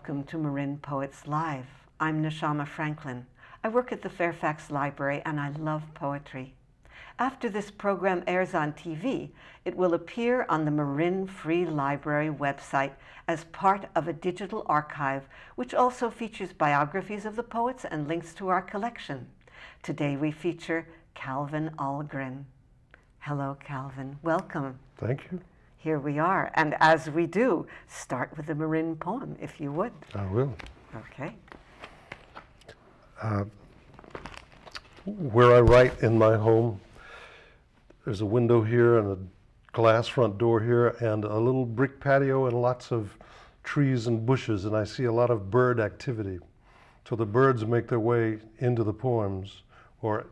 welcome to Marin Poets Live. I'm Neshama Franklin. I work at the Fairfax Library and I love poetry. After this program airs on TV, it will appear on the Marin Free Library website as part of a digital archive, which also features biographies of the poets and links to our collection. Today we feature Calvin Ahlgren. Hello, Calvin. Welcome. Thank you. Here we are. And as we do, start with a Marin poem, if you would. I will. Okay. Where I write in my home, there's a window here and a glass front door here and a little brick patio and lots of trees and bushes, and I see a lot of bird activity. So the birds make their way into the poems, or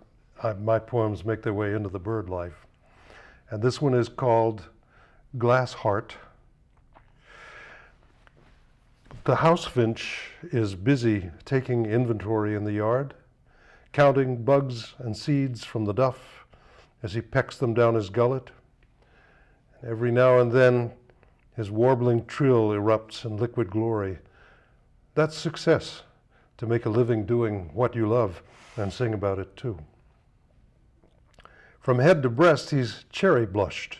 my poems make their way into the bird life. And this one is called Glass Heart. The house finch is busy taking inventory in the yard, counting bugs and seeds from the duff as he pecks them down his gullet. And every now and then, his warbling trill erupts in liquid glory. That's success, to make a living doing what you love and sing about it too. From head to breast, he's cherry blushed.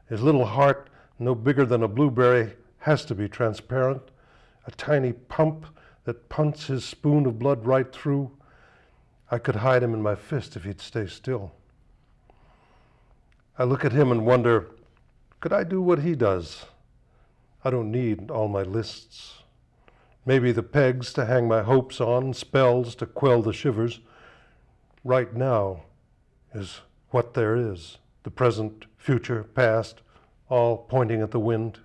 His little heart, no bigger than a blueberry, has to be transparent, a tiny pump that punts his spoon of blood right through. I could hide him in my fist if he'd stay still. I look at him and wonder, could I do what he does? I don't need all my lists. Maybe the pegs to hang my hopes on, spells to quell the shivers. Right now is what there is. The present, future, past, all pointing at the wind.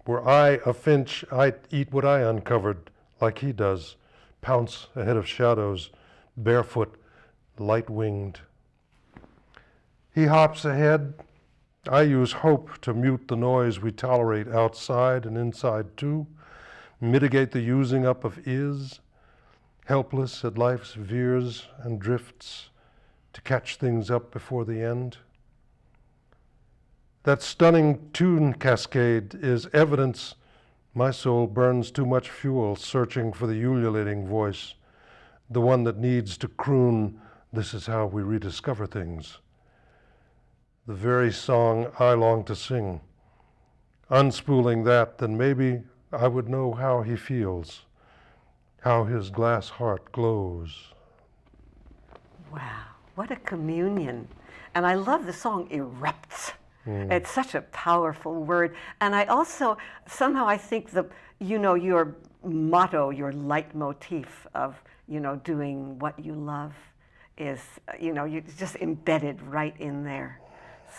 Were I a finch, I'd eat what I uncovered, like he does, pounce ahead of shadows, barefoot, light-winged. He hops ahead. I use hope to mute the noise we tolerate outside and inside too, mitigate the using up of is, helpless at life's veers and drifts, to catch things up before the end. That stunning tune cascade is evidence my soul burns too much fuel searching for the ululating voice, the one that needs to croon, "This is how we rediscover things." The very song I long to sing. Unspooling that, then maybe I would know how he feels, how his glass heart glows. Wow, what a communion. And I love the song Erupts. It's such a powerful word. And I also, somehow I think your motto, your leitmotif of, doing what you love is, you're just embedded right in there.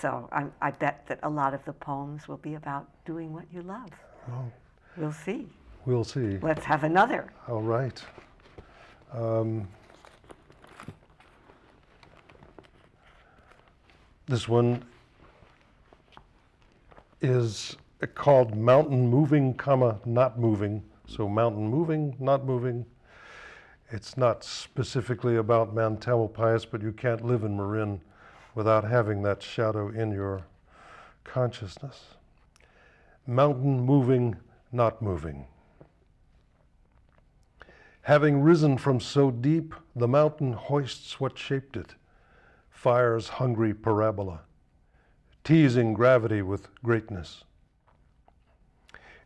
So I bet that a lot of the poems will be about doing what you love. Well, we'll see. We'll see. Let's have another. All right. This one is called Mountain Moving, Not Moving. So mountain moving, not moving. It's not specifically about Mount Tamalpais, but you can't live in Marin without having that shadow in your consciousness. Mountain moving, not moving. Having risen from so deep, the mountain hoists what shaped it, fire's hungry parabola, teasing gravity with greatness.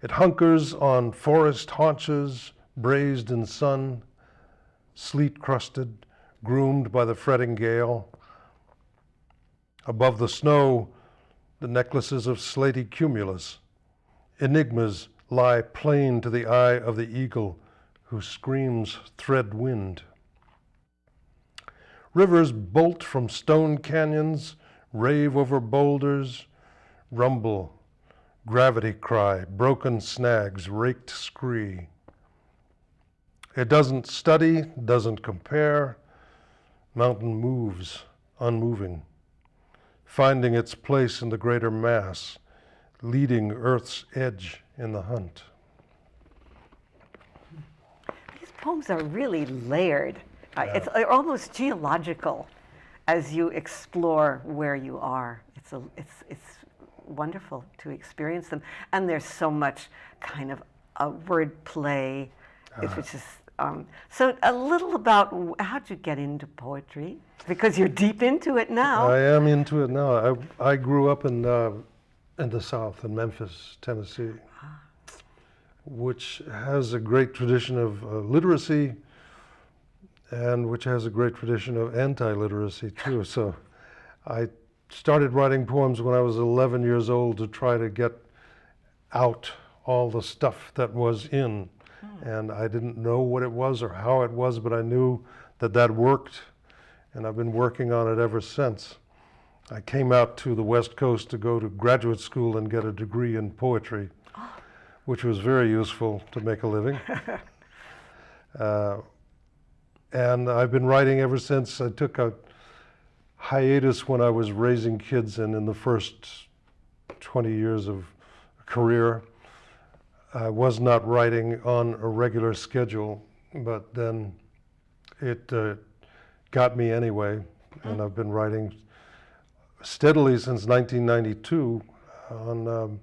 It hunkers on forest haunches, braised in sun, sleet-crusted, groomed by the fretting gale. Above the snow, the necklaces of slaty cumulus, enigmas lie plain to the eye of the eagle who screams thread wind. Rivers bolt from stone canyons, rave over boulders, rumble, gravity cry, broken snags, raked scree. It doesn't study, doesn't compare. Mountain moves, unmoving, finding its place in the greater mass, leading Earth's edge in the hunt. These poems are really layered. It's almost geological as you explore where you are. It's wonderful to experience them. And there's so much kind of word play, which is so a little about how'd you get into poetry? Because you're deep into it now. I am into it now. I grew up in the South, in Memphis, Tennessee, which has a great tradition of literacy, and which has a great tradition of anti-literacy too. So I started writing poems when I was 11 years old to try to get out all the stuff that was in. And I didn't know what it was or how it was, but I knew that worked, and I've been working on it ever since. I came out to the West Coast to go to graduate school and get a degree in poetry, which was very useful to make a living. And I've been writing ever since. I took a hiatus when I was raising kids, and in the first 20 years of career, I was not writing on a regular schedule, but then it got me anyway, and I've been writing steadily since 1992 on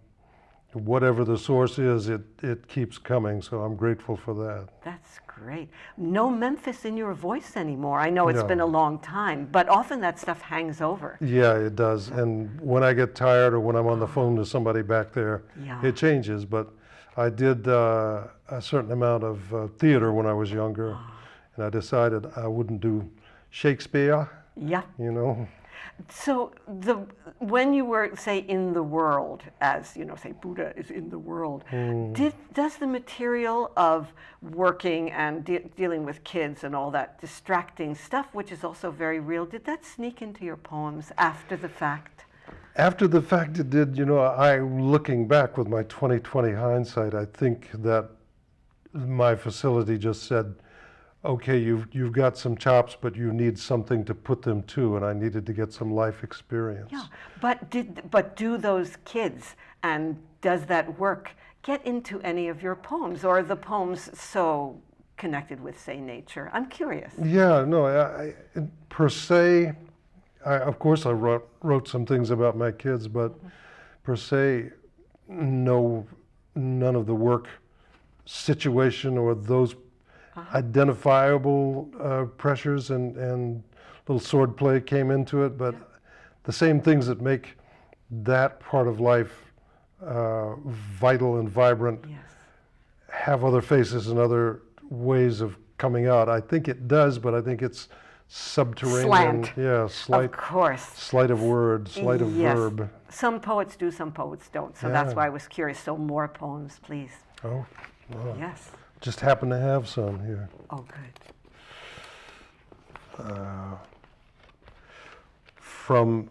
whatever the source is, it keeps coming, so I'm grateful for that. That's great. No Memphis in your voice anymore. I know it's No. been a long time, but often that stuff hangs over. Yeah, it does. And when I get tired or when I'm on the phone to somebody back there, Yeah. it changes. But I did a certain amount of theater when I was younger, and I decided I wouldn't do Shakespeare, Yeah. you know. So when you were, say, in the world, as, say, Buddha is in the world, does the material of working and dealing with kids and all that distracting stuff, which is also very real, did that sneak into your poems after the fact? After the fact it did, looking back with my 20/20 hindsight, I think that my facility just said, okay, you've got some chops, but you need something to put them to, and I needed to get some life experience. Yeah, but do those kids and does that work get into any of your poems, or are the poems so connected with, say, nature? I'm curious. Yeah, no, I per se, of course I wrote some things about my kids, but per se, no, none of the work situation or those identifiable pressures and little swordplay came into it, but the same things that make that part of life vital and vibrant have other faces and other ways of coming out. I think it does, but I think it's subterranean. Slant. Yeah, slight. Of course. Sleight of word, sleight of verb. Some poets do, some poets don't. So that's why I was curious. So more poems, please. Oh, well, Yes. just happen to have some here. Oh, good. From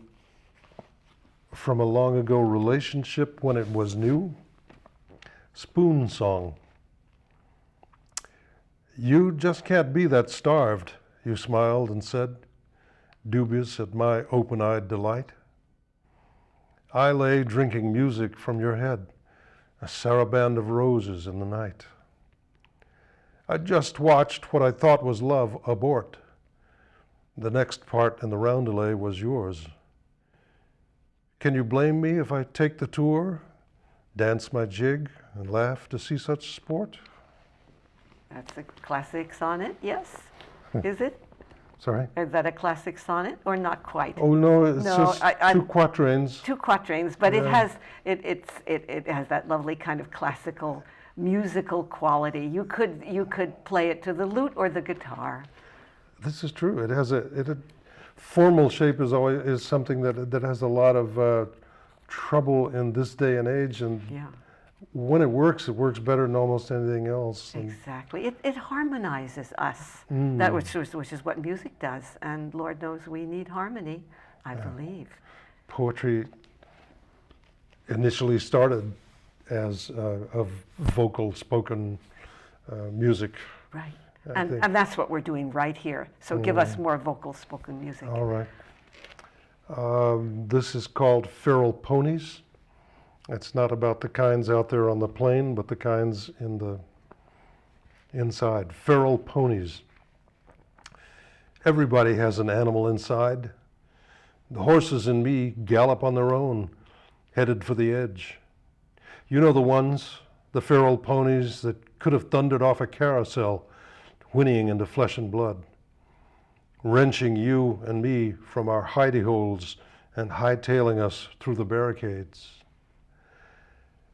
a long ago relationship when it was new, Spoon Song. You just can't be that starved, you smiled and said, dubious at my open-eyed delight. I lay drinking music from your head, a saraband of roses in the night. I just watched what I thought was love abort. The next part in the roundelay was yours. Can you blame me if I take the tour, dance my jig, and laugh to see such sport? That's a classic sonnet, yes. Is it? Sorry? Is that a classic sonnet or not quite? Oh no, it's No, just two quatrains. Two quatrains, but it has that lovely kind of classical musical quality. You could play it to the lute or the guitar. This is true. It has a formal shape is something that has a lot of trouble in this day and age, and when it works better than almost anything else. Exactly. It harmonizes us. That which is what music does, and Lord knows we need harmony, I believe. Poetry initially started as of vocal spoken music. Right. And that's what we're doing right here. So give us more vocal spoken music. All right. This is called Feral Ponies. It's not about the kinds out there on the plain, but the kinds in the inside. Feral ponies. Everybody has an animal inside. The horses in me gallop on their own, headed for the edge. You know the ones, the feral ponies that could have thundered off a carousel, whinnying into flesh and blood, wrenching you and me from our hidey holes and hightailing us through the barricades.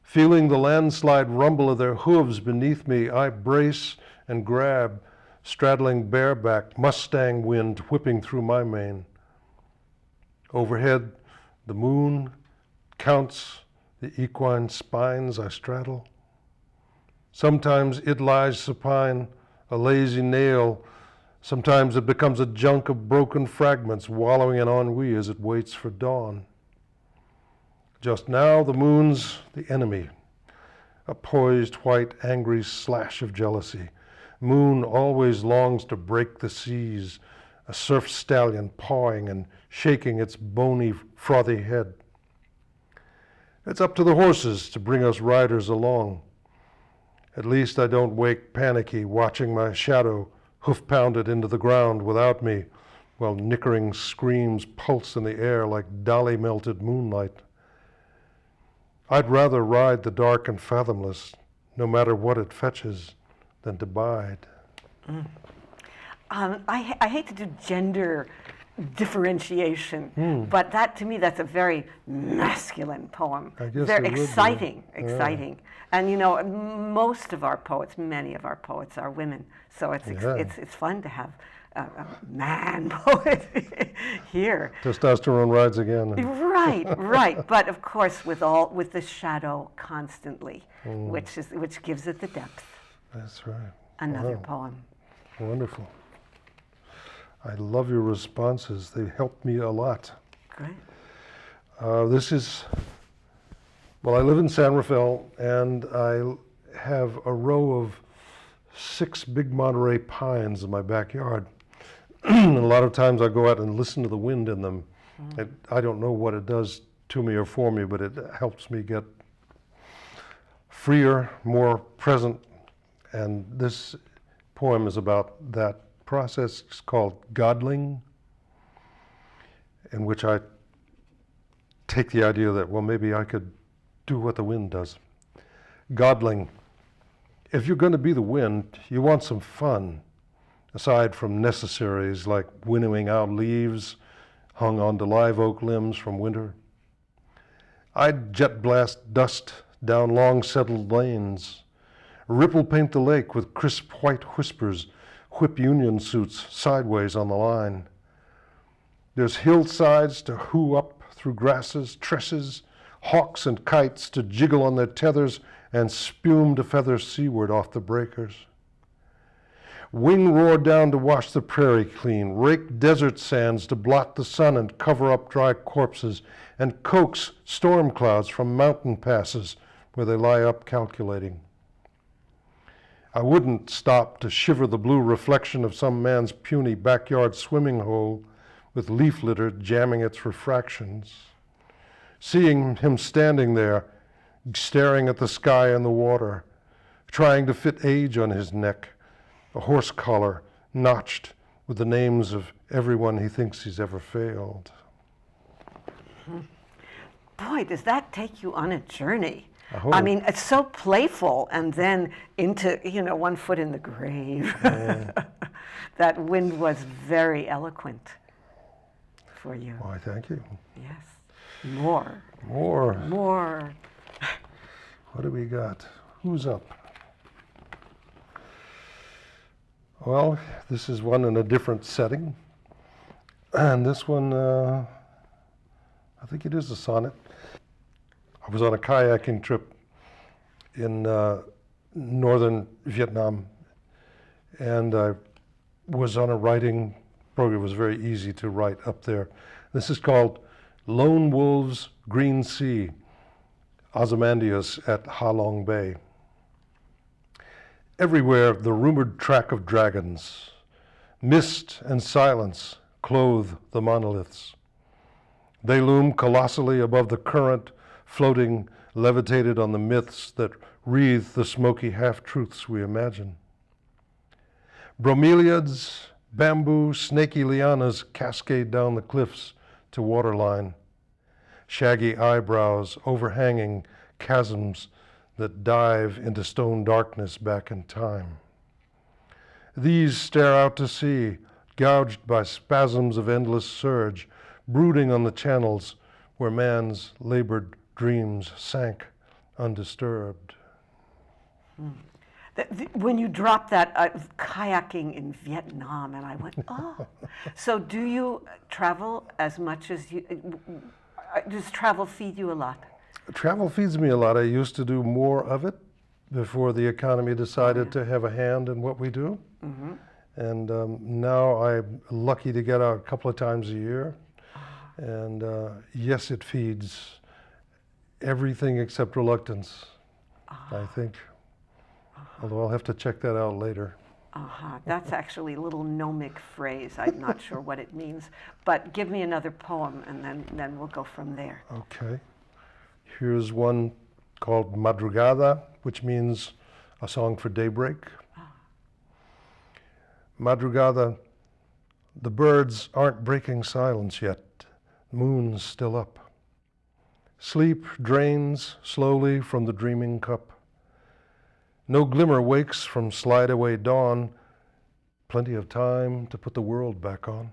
Feeling the landslide rumble of their hooves beneath me, I brace and grab, straddling bareback, Mustang wind whipping through my mane. Overhead, the moon counts the equine spines I straddle. Sometimes it lies supine, a lazy nail. Sometimes it becomes a junk of broken fragments, wallowing in ennui as it waits for dawn. Just now, the moon's the enemy, a poised, white, angry slash of jealousy. Moon always longs to break the seas, a surf stallion pawing and shaking its bony, frothy head. It's up to the horses to bring us riders along. At least I don't wake panicky, watching my shadow hoof-pounded into the ground without me, while nickering screams pulse in the air like dolly-melted moonlight. I'd rather ride the dark and fathomless, no matter what it fetches, than to bide. I hate to do gender differentiation, but that, to me, that's a very masculine poem. I guess very it would be. exciting. Yeah. And you know, most of our poets, many of our poets are women, so it's fun to have a man poet here. Testosterone rides again. Right. But of course, with the shadow constantly, which gives it the depth. That's right. Another Wow. poem. Wonderful. I love your responses. They helped me a lot. Great. I live in San Rafael, and I have a row of 6 big Monterey pines in my backyard. And a lot of times I go out and listen to the wind in them. I don't know what it does to me or for me, but it helps me get freer, more present. And this poem is about that process. It's called Godlling, in which I take the idea that, well, maybe I could do what the wind does. Godling. If you're going to be the wind, you want some fun, aside from necessaries like winnowing out leaves hung onto live oak limbs from winter. I'd jet blast dust down long settled lanes, ripple paint the lake with crisp white whispers, whip union suits sideways on the line. There's hillsides to hoo up through grasses, tresses, hawks and kites to jiggle on their tethers and spume to feather seaward off the breakers. Wing roar down to wash the prairie clean, rake desert sands to blot the sun and cover up dry corpses, and coax storm clouds from mountain passes where they lie up calculating. I wouldn't stop to shiver the blue reflection of some man's puny backyard swimming hole with leaf litter jamming its refractions. Seeing him standing there, staring at the sky and the water, trying to fit age on his neck, a horse collar notched with the names of everyone he thinks he's ever failed. Boy, does that take you on a journey. I mean, it's so playful, and then into, one foot in the grave. That wind was very eloquent for you. Why, thank you. Yes. More. What do we got? Who's up? Well, this is one in a different setting. And this one, I think it is a sonnet. I was on a kayaking trip in northern Vietnam, and I was on a writing program. It was very easy to write up there. This is called Lone Wolves, Green Sea, Ozymandias at Ha Long Bay. Everywhere the rumored track of dragons, mist and silence clothe the monoliths. They loom colossally above the current, floating, levitated on the myths that wreathe the smoky half-truths we imagine. Bromeliads, bamboo, snaky lianas cascade down the cliffs to waterline. Shaggy eyebrows overhanging chasms that dive into stone darkness back in time. These stare out to sea, gouged by spasms of endless surge, brooding on the channels where man's labored dreams sank undisturbed. When you dropped that, kayaking in Vietnam, and I went, oh. So do you travel as much as you, does travel feed you a lot? Travel feeds me a lot. I used to do more of it before the economy decided to have a hand in what we do. Mm-hmm. And now I'm lucky to get out a couple of times a year. And yes, it feeds everything except reluctance, I think. Although I'll have to check that out later. That's actually a little gnomic phrase. I'm not sure what it means. But give me another poem, and then we'll go from there. Okay. Here's one called Madrugada, which means a song for daybreak. Madrugada, the birds aren't breaking silence yet. Moon's still up. Sleep drains slowly from the dreaming cup. No glimmer wakes from slide-away dawn. Plenty of time to put the world back on.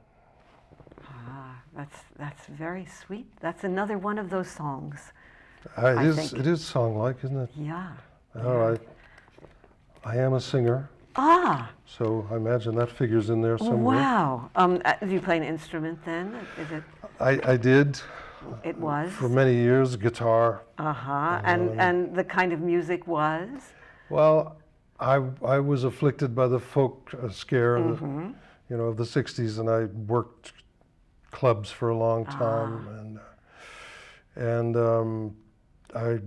That's very sweet. That's another one of those songs. It is song-like, isn't it? Yeah. All right. I am a singer. So I imagine that figures in there somewhere. Wow. Do you play an instrument then? Is it? I did. It was? For many years, guitar. And the kind of music was? Well, I was afflicted by the folk scare of the 60s, and I worked clubs for a long time. And I,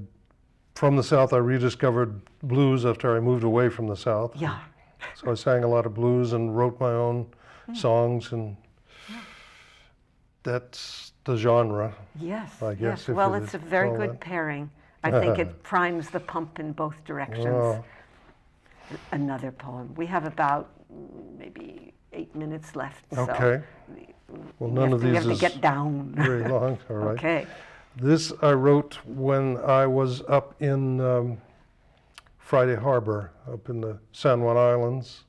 from the South, I rediscovered blues after I moved away from the South. Yeah. So I sang a lot of blues and wrote my own songs, and that's the genre. Yes, I guess. yes. Well, it's a very good pairing. I think it primes the pump in both directions. Oh. Another poem. We have about maybe 8 minutes left. Okay. So well, none of these have to get down. Very long. All right. Okay. This I wrote when I was up in Friday Harbor, up in the San Juan Islands.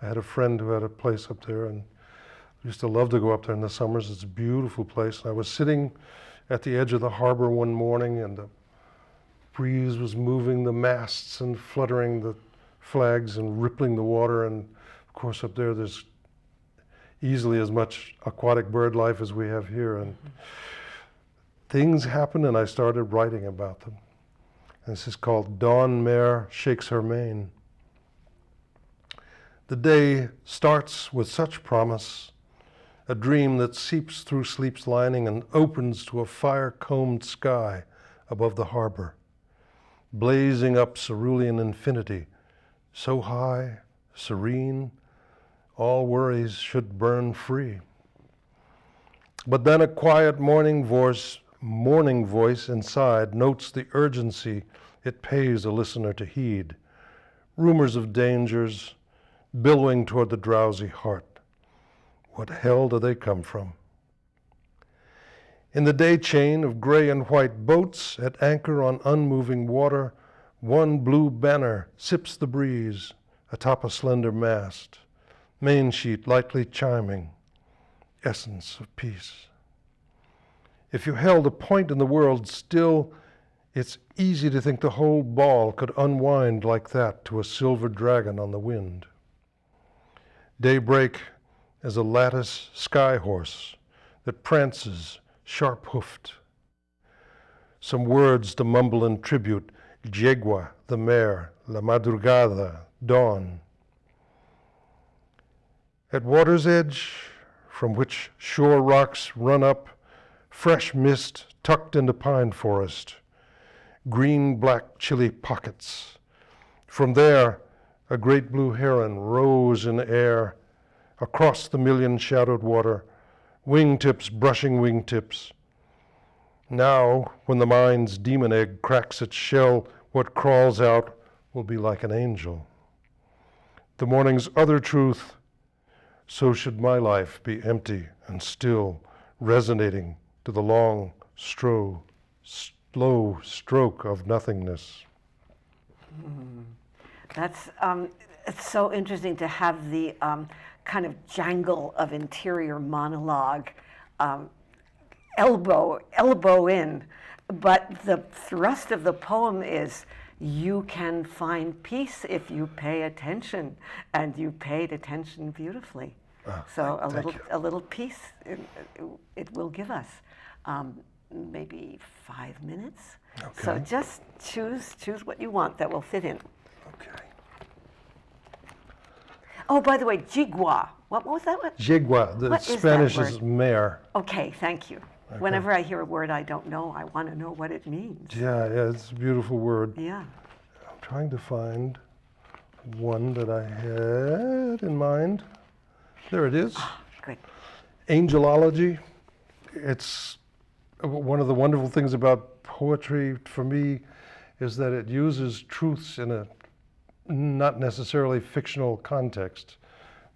I had a friend who had a place up there, and I used to love to go up there in the summers. It's a beautiful place. And I was sitting at the edge of the harbor one morning, and the breeze was moving the masts and fluttering the flags and rippling the water. And of course, up there, there's easily as much aquatic bird life as we have here. And things happened, and I started writing about them. And this is called Dawn Mare Shakes Her Mane. The day starts with such promise, a dream that seeps through sleep's lining and opens to a fire-combed sky above the harbor, blazing up cerulean infinity, so high, serene, all worries should burn free. But then a quiet morning voice inside notes the urgency it pays a listener to heed, rumors of dangers billowing toward the drowsy heart. What hell do they come from? In the day chain of gray and white boats at anchor on unmoving water, one blue banner sips the breeze atop a slender mast, main sheet lightly chiming, essence of peace. If you held a point in the world still, it's easy to think the whole ball could unwind like that to a silver dragon on the wind. Daybreak is a lattice sky horse that prances sharp-hoofed. Some words to mumble in tribute: Yegua, the mare, la madrugada, dawn. At water's edge, from which shore rocks run up, fresh mist tucked into pine forest, green-black chilly pockets. From there, a great blue heron rose in air, across the million-shadowed water, wingtips brushing wingtips. Now, when the mind's demon egg cracks its shell, what crawls out will be like an angel. The morning's other truth: so should my life be empty and still, resonating to the long, slow stroke of nothingness. That's it's so interesting to have the kind of jangle of interior monologue, elbow in, but the thrust of the poem is you can find peace if you pay attention, and you paid attention beautifully. So a little peace it will give us. Maybe 5 minutes. Okay. So just choose what you want that will fit in. Okay. Oh, by the way, jigua. What was that? Jigua, the What is that Spanish word? is mare. Okay, thank you. Okay. Whenever I hear a word I don't know, I want to know what it means. Yeah, it's a beautiful word. Yeah. I'm trying to find one that I had in mind. There it is. Good. Angelology. It's one of the wonderful things about poetry for me is that it uses truths in a not necessarily fictional context,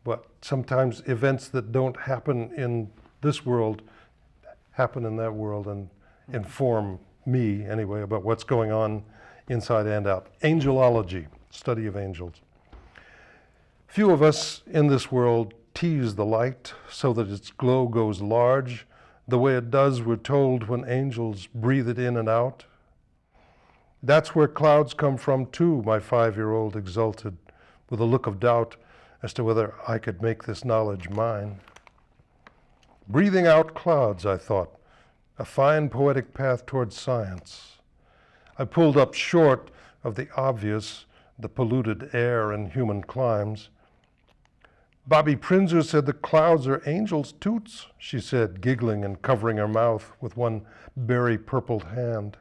but sometimes events that don't happen in this world happen in that world and inform me anyway about what's going on inside and out. Angelology, study of angels. Few of us in this world tease the light so that its glow goes large, the way it does, we're told, when angels breathe it in and out. That's where clouds come from too, my 5-year-old exulted, with a look of doubt as to whether I could make this knowledge mine. Breathing out clouds, I thought, a fine poetic path towards science. I pulled up short of the obvious, the polluted air and human climes. Bobby Prinzer said the clouds are angels' toots, she said, giggling and covering her mouth with one berry-purpled hand.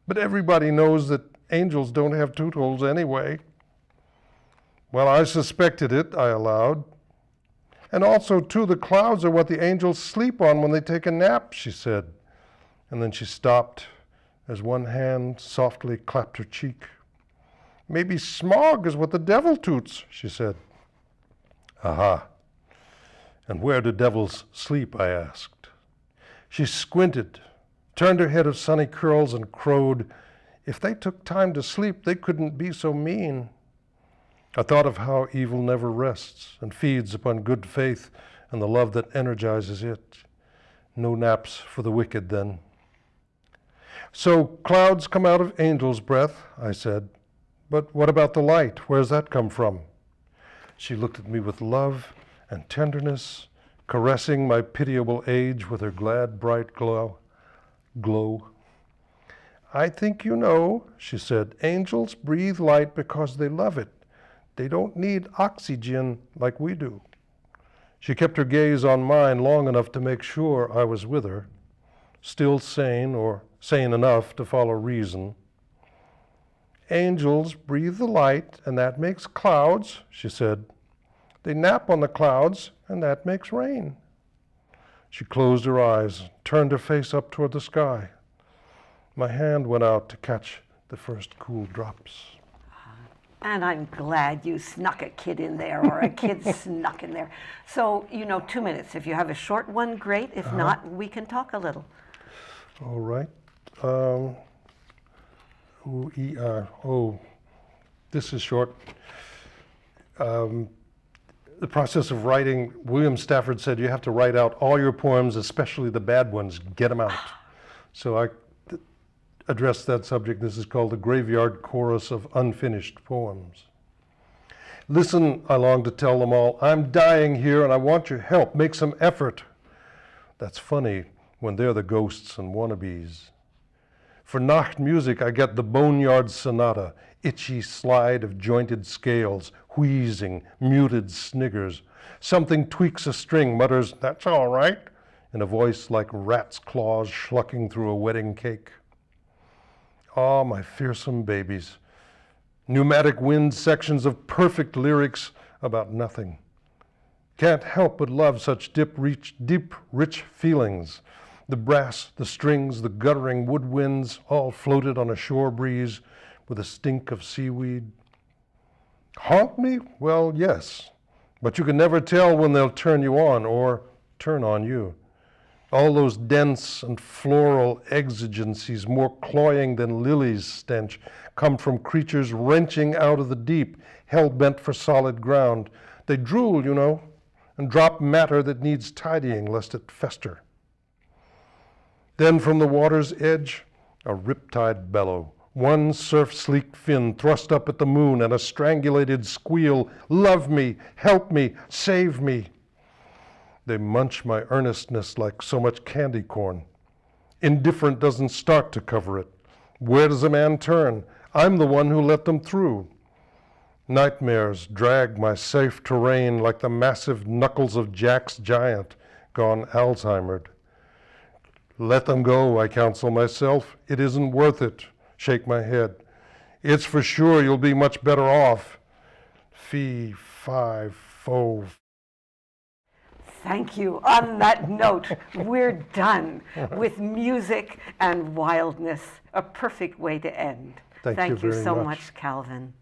But everybody knows that angels don't have toot holes anyway. Well, I suspected it, I allowed. And also, too, the clouds are what the angels sleep on when they take a nap, she said. And then she stopped as one hand softly clapped her cheek. Maybe smog is what the devil toots, she said. Aha. And where do devils sleep, I asked. She squinted, turned her head of sunny curls and crowed, if they took time to sleep, they couldn't be so mean. I thought of how evil never rests and feeds upon good faith and the love that energizes it. No naps for the wicked then. So clouds come out of angels' breath, I said. But what about the light? Where's that come from? She looked at me with love and tenderness, caressing my pitiable age with her glad, bright glow. I think you know, she said, angels breathe light because they love it. They don't need oxygen like we do. She kept her gaze on mine long enough to make sure I was with her, still sane or sane enough to follow reason. Angels breathe the light, and that makes clouds, she said. They nap on the clouds, and that makes rain. She closed her eyes, turned her face up toward the sky. My hand went out to catch the first cool drops. And I'm glad you snuck a kid in there, or a kid snuck in there. So, 2 minutes. If you have a short one, great. If not, we can talk a little. All right. This is short. The process of writing, William Stafford said you have to write out all your poems, especially the bad ones, get them out. So I addressed that subject. This is called the Graveyard Chorus of Unfinished Poems. Listen, I long to tell them all, I'm dying here and I want your help. Make some effort. That's funny when they're the ghosts and wannabes. For Nacht music, I get the Boneyard Sonata, itchy slide of jointed scales, wheezing, muted sniggers. Something tweaks a string, mutters, that's all right, in a voice like rat's claws schlucking through a wedding cake. Ah, my fearsome babies. Pneumatic wind sections of perfect lyrics about nothing. Can't help but love such deep, rich feelings. The brass, the strings, the guttering woodwinds, all floated on a shore breeze with a stink of seaweed. Haunt me? Well, yes. But you can never tell when they'll turn you on or turn on you. All those dense and floral exigencies, more cloying than lilies' stench, come from creatures wrenching out of the deep, hell-bent for solid ground. They drool, you know, and drop matter that needs tidying lest it fester. Then from the water's edge, a riptide bellow, one surf-sleeked fin thrust up at the moon, and a strangulated squeal, "Love me, help me, save me." They munch my earnestness like so much candy corn. Indifferent doesn't start to cover it. Where does a man turn? I'm the one who let them through. Nightmares drag my safe terrain like the massive knuckles of Jack's giant, gone Alzheimer'd. Let them go, I counsel myself. It isn't worth it. Shake my head. It's for sure you'll be much better off. Fee, fi, fo. Thank you. On that note, we're done with music and wildness. A perfect way to end. Thank you you very so much. much, Calvin.